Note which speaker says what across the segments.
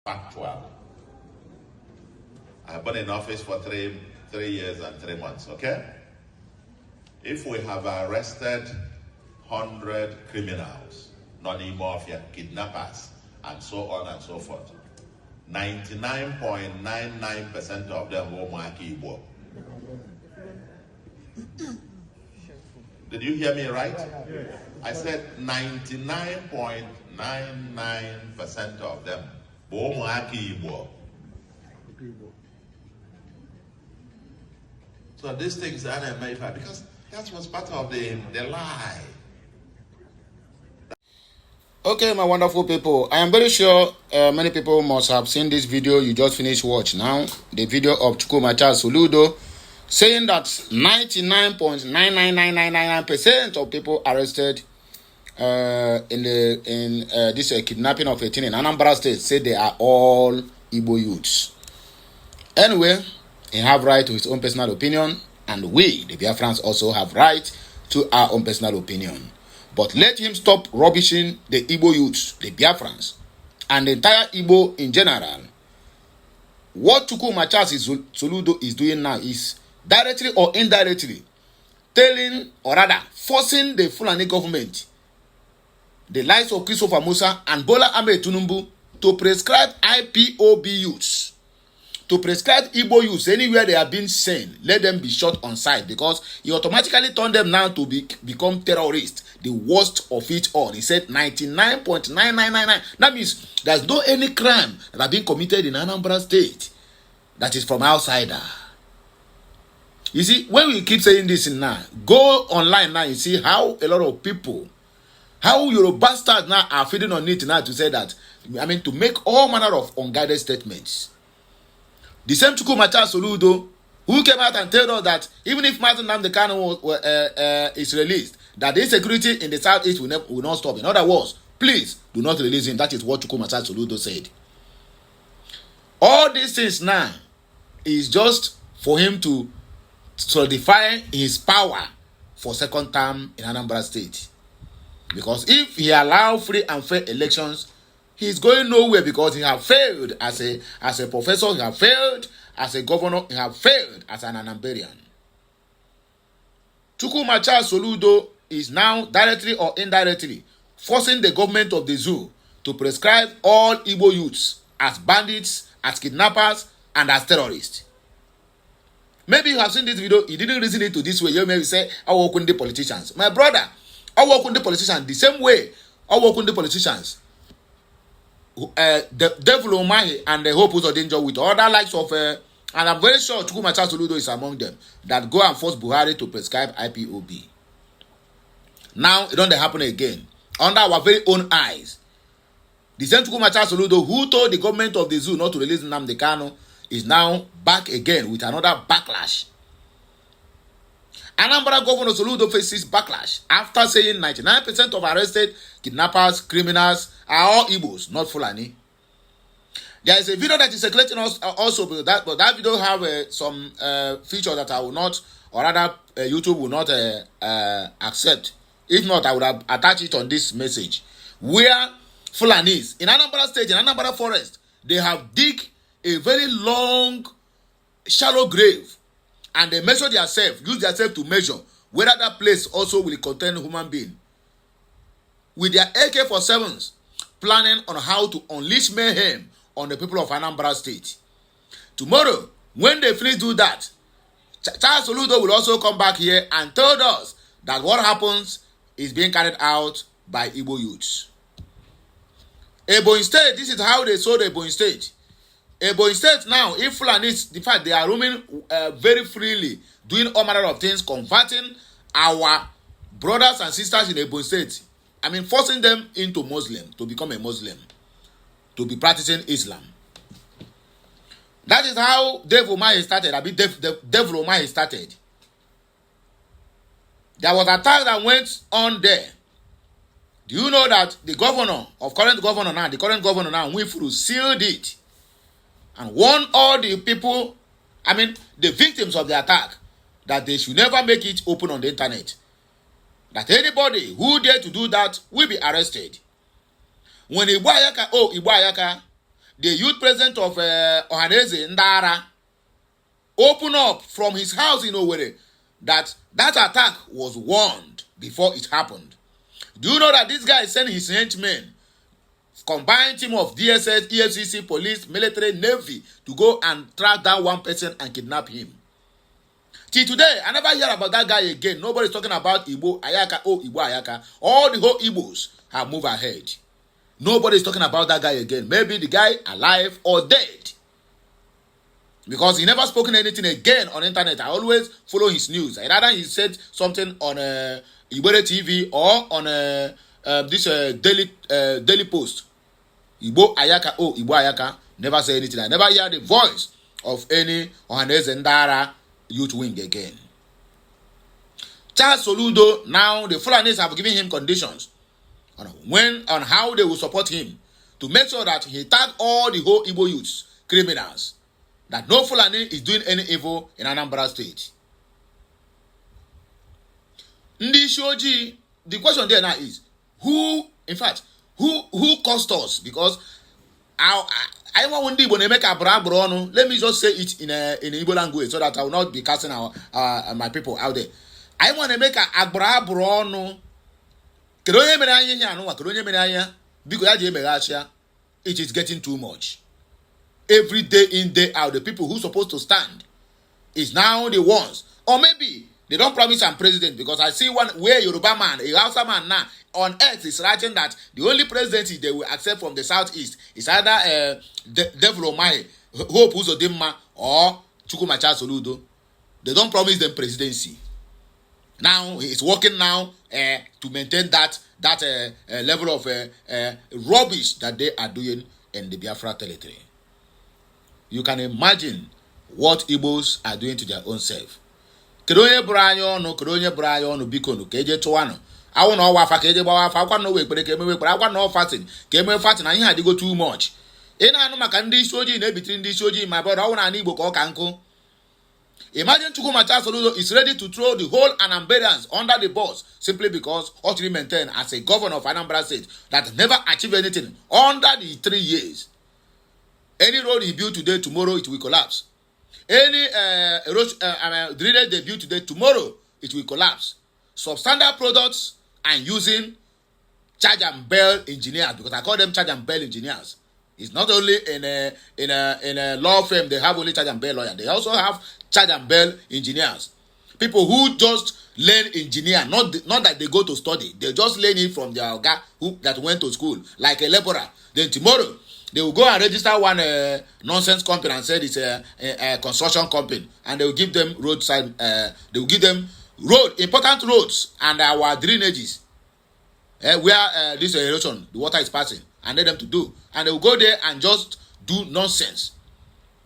Speaker 1: factual. I've been in office for three years and 3 months, okay? If we have arrested 100 criminals, non-mafia, kidnappers, and so on and so forth, 99.99% of them were Ala-Igbo. Did you hear me right? I said 99.99% of them were Ala-Igbo. So these things are made because that was part of the lie.
Speaker 2: Okay, my wonderful people, I am very sure many people must have seen this video you just finished watch now, the video of Soludo saying that 99.99999% of people arrested in this kidnapping of 18 in Anambra State say they are all Igbo youths. Anyway, he have right to his own personal opinion, and we, the Biafrans, also have right to our own personal opinion. But let him stop rubbishing the Igbo youths, the Biafrans, and the entire Igbo in general. What Soludo is doing now is directly or indirectly telling, or rather forcing the Fulani government, the likes of Musa and Bola Ahmed Tifunbu, to prescribe IPOB youths, to prescribe Igbo youths anywhere they are being seen. Let them be shot on sight, because he automatically turned them now to become terrorists, the worst of it all. He said 99.9999. That means there's no any crime that have been committed in Anambra State that is from outsider. You see, when we keep saying this now, go online now, you see how a lot of people, how your bastards now are feeding on it now to say that, to make all manner of unguided statements. The same Soludo, who came out and told us that even if Martin Namdekano is released, that the insecurity in the southeast will not stop. In other words, please do not release him. That is what Soludo said. All these things now is just for him to solidify his power for second term in Anambra State. Because if he allow free and fair elections, he's going nowhere, because he have failed as a professor, he have failed as a governor, he have failed as an Anambarian. Soludo is now directly or indirectly forcing the government of the zoo to prescribe all Igbo youths as bandits, as kidnappers, and as terrorists. Maybe you have seen this video, you didn't reason it to this way. You may say, I work with the politicians. My brother, I work with the politicians the same way I work with the politicians. The devil Omahi and the Hope Danger with other likes of, and I'm very sure Soludo is among them, that go and force Buhari to prescribe IPOB. Now, it don't happen again. Under our very own eyes. The same Soludo who told the government of the zoo not to release Nnamdi Kanu is now back again with another backlash. Anambra Governor Soludo faces backlash after saying 99% of arrested kidnappers, criminals are all Igbos, not Fulani. There is a video that is circulating also, but that video have some feature that I will not, or rather YouTube will not accept. If not, I would have attached it on this message. Where Fulanis in Anambra State, in Anambra Forest, they have dig a very long, shallow grave, and they measure themselves, use themselves to measure whether that place also will contain human being. With their AK-47s, planning on how to unleash mayhem on the people of Anambra State. Tomorrow, when they finish do that, Soludo will also come back here and tell us that what happens is being carried out by Igbo youths. Ebonyi State, this is how they sold Ebonyi State. Ebonyi State now, if Fulanis, in fact, they are roaming very freely, doing all manner of things, converting our brothers and sisters in Ebonyi State. Forcing them into Muslim, to become a Muslim, to be practicing Islam. That is how Devil Omahi started. Devil Omahi started. There was a attack that went on there. Do you know that the current governor now, Wifuru, sealed it and warned all the people, the victims of the attack, that they should never make it open on the internet. That anybody who dare to do that will be arrested. When Igbo Ayaka, the youth president of Ohaneze Ndara, opened up from his house in Owerri that attack was warned before it happened. Do you know that this guy sent his henchmen, combined team of DSS, EFCC, police, military, navy, to go and track down one person and kidnap him? Till today, I never hear about that guy again. Nobody's talking about Igbo, Ayaka, Igbo, Ayaka. All the whole Igbos have moved ahead. Nobody's talking about that guy again. Maybe the guy alive or dead. Because he never spoken anything again on internet. I always follow his news. Either he said something on Igbo TV or on this daily post. Igbo Ayaka, Igbo Ayaka. Never say anything. I never hear the voice of any Ohaneze Ndara youth wing again. Charles Soludo, now the Fulanis have given him conditions on how they will support him to make sure that he tag all the whole Igbo youths, criminals, that no Fulani is doing any evil in Anambra State. Ndi Shoji, the question there now is, who caused us? Because I want to make a brabrono. Let me just say it in Igbo language so that I will not be casting my people out there. I want to make a brabrono. It is getting too much. Every day in, day out, the people who are supposed to stand is now the ones. Or maybe they don't promise I'm president, because I see one where Yoruba man, a Hausa man now on earth is writing that the only presidency they will accept from the southeast is either Devil Omahe, Hope Uzodimma, or Chukwumacha Soludo. They don't promise them presidency. Now he is working now to maintain that level of rubbish that they are doing in the Biafra territory. You can imagine what Igbos are doing to their own self. Kedonye Brian no Kedonye Brian no Bikono Keje Tuano. I want no wafa keje bawafa. I want no wake, but I want no fasting. Came fasting and he had to go too much. Ina no makandi shoji ne between this shoji my brother. I want an Igbo call kanko. Imagine Chukwumacha Soludo is ready to throw the whole Anambarians under the bus simply because Otri maintained as a governor of Anambra State that never achieved anything under the 3 years. Any road he built today, tomorrow it will collapse. Any drainage they built today, tomorrow it will collapse. Substandard products and using charge and bell engineers, because I call them charge and bell engineers. It's not only in a law firm they have only charge and bell lawyer. They also have charge and bell engineers. People who just learn engineer, not that they go to study. They just learn it from their guy that went to school, like a laborer. Then tomorrow they will go and register one nonsense company and say it's a construction company, and they will give them roadside. They will give them important roads and our drainages where this erosion, the water is passing, and let them to do. And they will go there and just do nonsense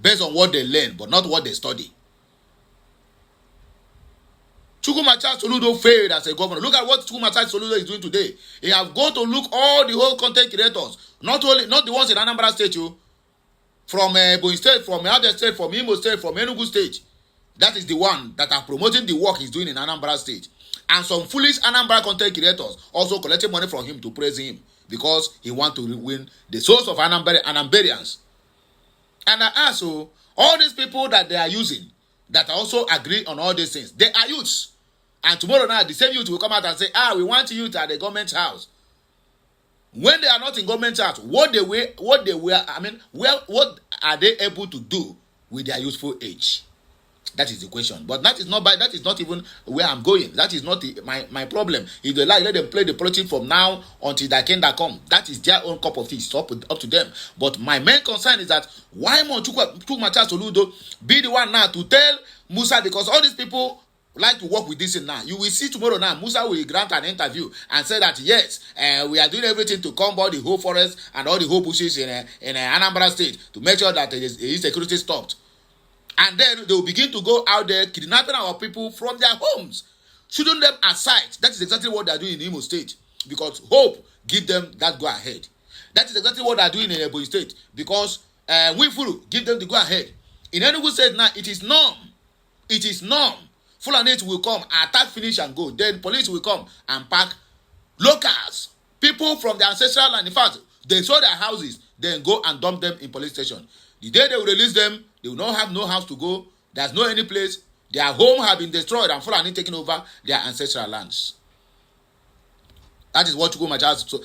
Speaker 2: based on what they learn, but not what they study. Chukwumacha Soludo failed as a governor. Look at what Chukwumacha Soludo is doing today. He have gone to look all the whole content creators, not the ones in Anambra State, from Ebonyi State, from Abia State, from Imo State, from Enugu State. That is the one that are promoting the work he's doing in Anambra State. And some foolish Anambra content creators also collecting money from him to praise him because he want to win the souls of Anambarians. And I ask you, all these people that they are using, that also agree on all these things, they are youths. And tomorrow night, the same youth will come out and say, we want youth at the government house. When they are not in government house, what are they able to do with their youthful age? That is the question. But that is not even where I'm going. That is not my problem. If they like, let them play the politics from now until that kingdom come. That is their own cup of tea. It's up to them. But my main concern is that why more Chukwumacha Soludo be the one now to tell Musa, because all these people like to work with this thing now. You will see tomorrow now, Musa will grant an interview and say that yes, we are doing everything to combat the whole forest and all the whole bushes in Anambra State to make sure that the insecurity stopped. And then they will begin to go out there kidnapping our people from their homes, shooting them aside. That is exactly what they are doing in Imo State, because Hope give them that go ahead. That is exactly what they are doing in Ebonyi State, because Wifuru give them the go ahead. In Enugu State now, it is norm. It is norm. Fulani will come, attack, finish, and go. Then police will come and pack locals, people from the ancestral land. In fact, They sold their houses, then go and dump them in police station. The day they will release them, they will not have no house to go. There's no any place. Their home have been destroyed and Fulani taking over their ancestral lands. That is what Chukwumacha. So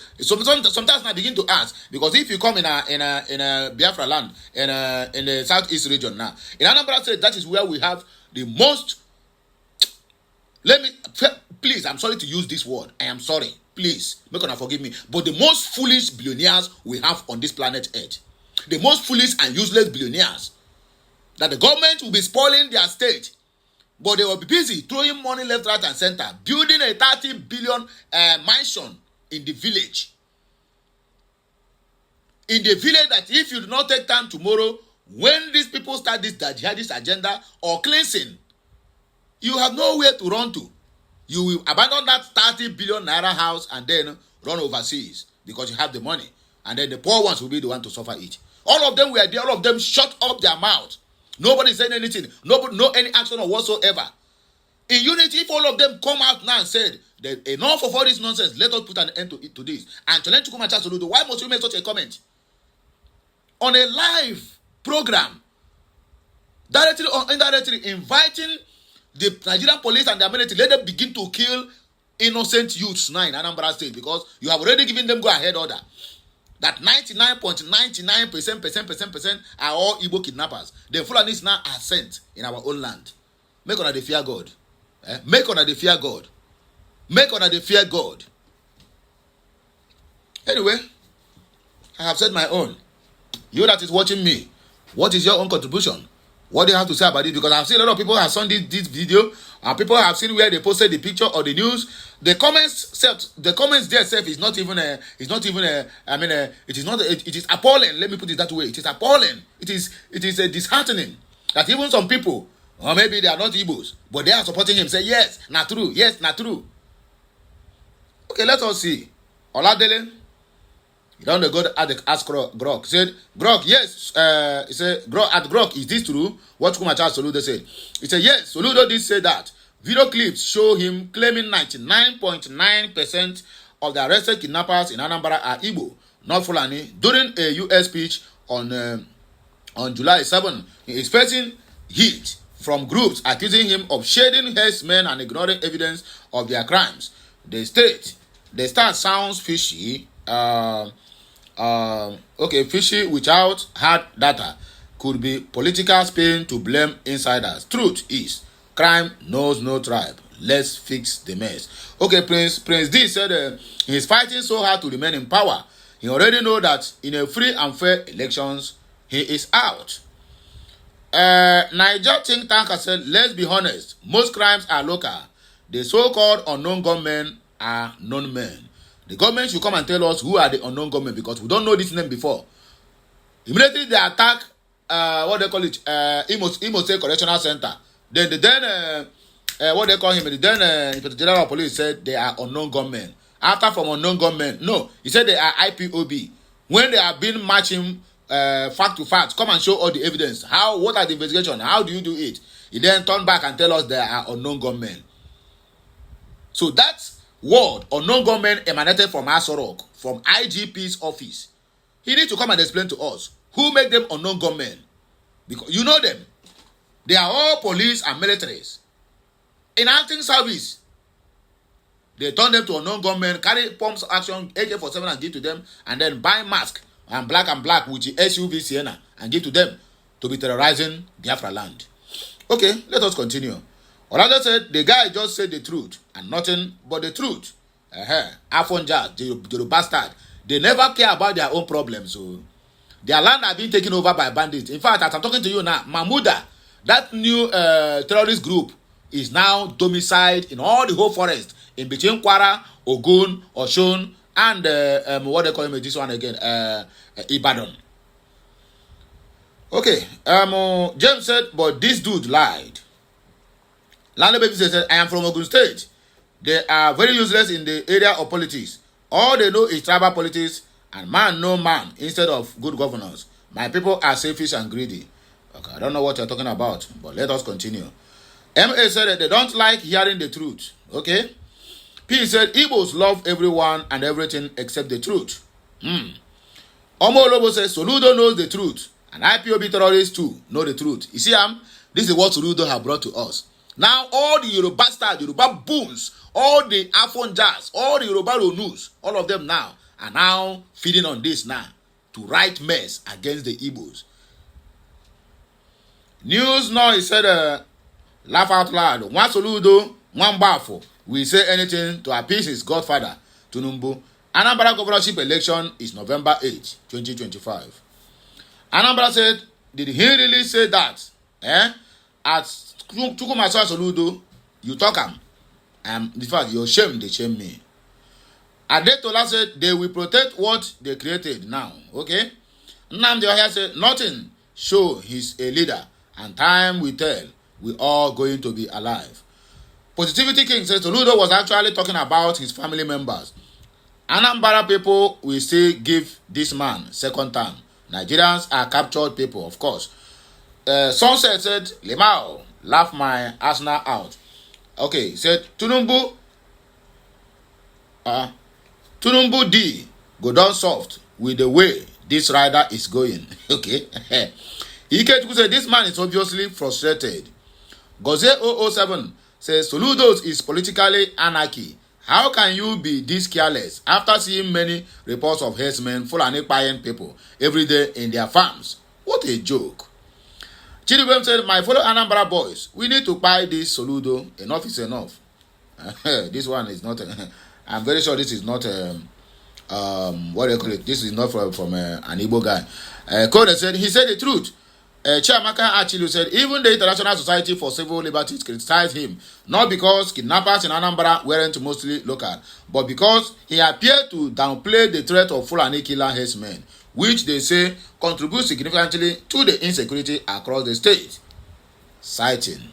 Speaker 2: sometimes I begin to ask, because if you come in a Biafra land in the southeast region now, in Anambra State, that is where we have the most. Please, I'm sorry to use this word. I am sorry. Please, make gonna forgive me. But the most foolish billionaires we have on this planet Earth, the most foolish and useless billionaires, that the government will be spoiling their state, but they will be busy throwing money left, right, and center, building a 30 billion mansion in the village. In the village, that if you do not take time tomorrow, when these people start this jihadist agenda or cleansing, you have nowhere to run to. You will abandon that 30 billion naira house and then run overseas because you have the money. And then the poor ones will be the one to suffer it. All of them were there. All of them shut up their mouth. Nobody said anything. Nobody, no any action or whatsoever. In unity, if all of them come out now and said, enough of all this nonsense, let us put an end to this. And challenge Chukwumacha Soludo, why must you make such a comment? On a live program, directly or indirectly, inviting the Nigerian police and the military, let them begin to kill innocent youths now in Anambra State, because you have already given them go-ahead order. That 99.99% are all Igbo kidnappers. The Fulanis now are sent in our own land. Make on the fear God. Make on the fear God. Make on the fear God. Anyway, I have said my own. You that is watching me, what is your own contribution? What do you have to say about it? Because I've seen a lot of people have seen this video, and people have seen where they posted the picture or the news. The comments there itself is not even it is appalling. Let me put it that way. It is appalling. It is disheartening that even some people, or maybe they are not Igbos, but they are supporting him. Say yes, not true. Yes, not true. Okay, let us see. Oladele. You don't go ask Grok. He said, Grok, yes. He said, Grok, is this true? What Chukwumacha Soludo said. He said, yes, Soludo did say that. Video clips show him claiming 99.9% of the arrested kidnappers in Anambra are Igbo, not Fulani. During a US speech on July 7, he is facing heat from groups accusing him of shading herdsmen and ignoring evidence of their crimes. The start sounds fishy. Fishy without hard data. Could be political spin to blame insiders. Truth is, crime knows no tribe. Let's fix the mess. Okay, Prince D said he's fighting so hard to remain in power. He already know that in a free and fair elections, he is out. Niger think tank has said, let's be honest, most crimes are local. The so-called unknown gunmen are known men. The government should come and tell us who are the unknown gunmen, because we don't know this name before. Immediately they attack what they call it, Imo State Correctional Center. Then what they call him, the General of Police said they are unknown gunmen. After from unknown gunmen, no, he said they are IPOB. When they have been matching fact to fact, come and show all the evidence. What are the investigation? How do you do it? He then turned back and tell us they are unknown gunmen. So that word unknown gunmen emanated from Asorok, from IGP's office. He needs to come and explain to us who make them unknown gunmen, because you know them. They are all police and militaries in acting service. They turn them to unknown gunmen, carry pumps action AK-47 and give to them, and then buy mask and black with the SUV Sienna and give to them to be terrorizing Biafra land. Okay, let us continue. Orlando said the guy just said the truth and nothing but the truth. Afonja, the bastard, they never care about their own problems. So their land are being taken over by bandits. In fact, as I'm talking to you now, Mahmuda, that new terrorist group, is now domiciled in all the whole forest in between Kwara, Ogun, Oshun, and what they call him this one again, Ibadan. Okay, James said, but this dude lied. Lando Baby said, I am from Ogun State. They are very useless in the area of politics. All they know is tribal politics and man no man instead of good governance. My people are selfish and greedy. Okay, I don't know what you're talking about, but let us continue. MA said that they don't like hearing the truth. Okay? P said, Igbos love everyone and everything except the truth. Omolobo says Soludo knows the truth, and IPOB terrorists too know the truth. You see, this is what Soludo have brought to us. Now, all the Yoruba stars, Yoruba booms, all the Afonjas, all the Yoruba news, all of them now are now feeding on this now to write mess against the Igbos. News now, he said, laugh out loud. One Soludo, one Bafo will say anything to appease his godfather, Tifunbu. Anambra governorship election is November 8, 2025. Anambra said, did he really say that? At Chukwumasa Soludo, you talk am. In fact, your shame, they shame me. Adetola said, they will protect what they created now. Okay? Nnamdi Ohia said, nothing show he's a leader, and time will tell we all going to be alive. Positivity King says Soludo was actually talking about his family members. Anambra people will still give this man second term. Nigerians are captured people, of course. Sunset said, Limao, laugh my Arsenal out. Okay, he said, Tifunbu D, go down soft with the way this rider is going. Okay. Ike said, this man is obviously frustrated. Goze 007 says, Soludo is politically anarchy. How can you be this careless after seeing many reports of herdsmen, Fulani buying people every day in their farms? What a joke. Chidibem said, my fellow Anambra boys, we need to buy this Soludo. Enough is enough. This one is not, I'm very sure this is not, what do you call it? This is not from an Igbo guy. Code said, he said the truth. Chiamaka Achilu said, even the International Society for Civil Liberties criticized him, not because kidnappers in Anambra weren't mostly local, but because he appeared to downplay the threat of Fulani killer herdsmen, which they say contributes significantly to the insecurity across the state. Citing.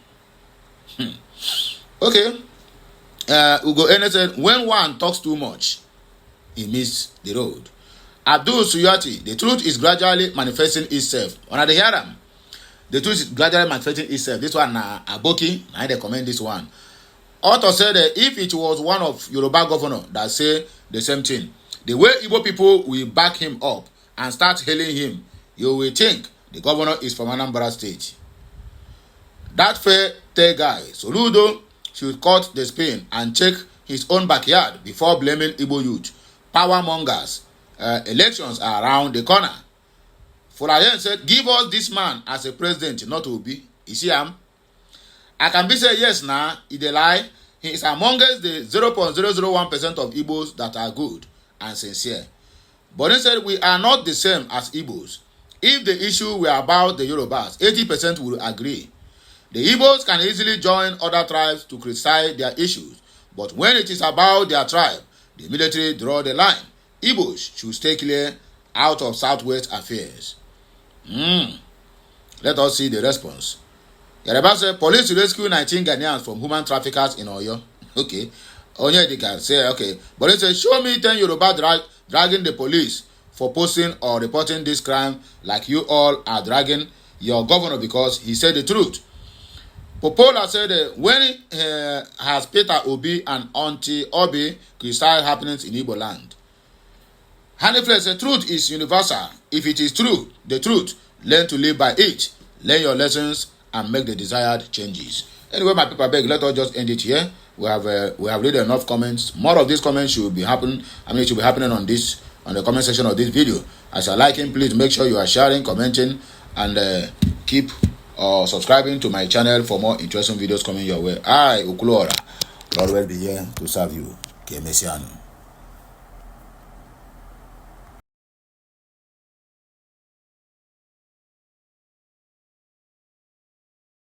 Speaker 2: Okay. Ugo Ene said, when one talks too much, he missed the road. Abdul Suyati, the truth is gradually manifesting itself. When they hear them, the truth is gradually manifesting itself. This one, Aboki, I recommend this one. Author said that if it was one of Yoruba governor that say the same thing, the way Igbo people will back him up and start hailing him, you will think the governor is from Anambra State. That fair guy, Soludo, should cut the spin and check his own backyard before blaming Igbo youth. Power mongers. Elections are around the corner. Folayen said, give us this man as a president, not Obi. You see him? I can be say yes now, he dey lie. He is amongst the 0.001% of Igbos that are good and sincere. But he said, we are not the same as Igbos. If the issue were about the Yorubas, 80% would agree. The Igbos can easily join other tribes to criticize their issues. But when it is about their tribe, the military draw the line. Igbos should stay clear out of Southwest affairs. Let us see the response. Yoruba said, police rescue 19 Ghanaians from human traffickers in Oyo. Okay. Onyedika say, okay. But he said, show me 10 Yoruba dragging the police for posting or reporting this crime like you all are dragging your governor because he said the truth. Popola said, when has Peter Obi and Auntie Obi criticized happenings in Igbo land? Hanifle said, truth is universal. If it is true, the truth, learn to live by it. Learn your lessons and make the desired changes. Anyway, my people, beg, let us just end it here. We have read enough comments. More of these comments should be happening. It should be happening on the comment section of this video. As you are liking, please make sure you are sharing, commenting, and keep subscribing to my channel for more interesting videos coming your way. I, Ukulora, will always be here to serve you. Ke Messiano.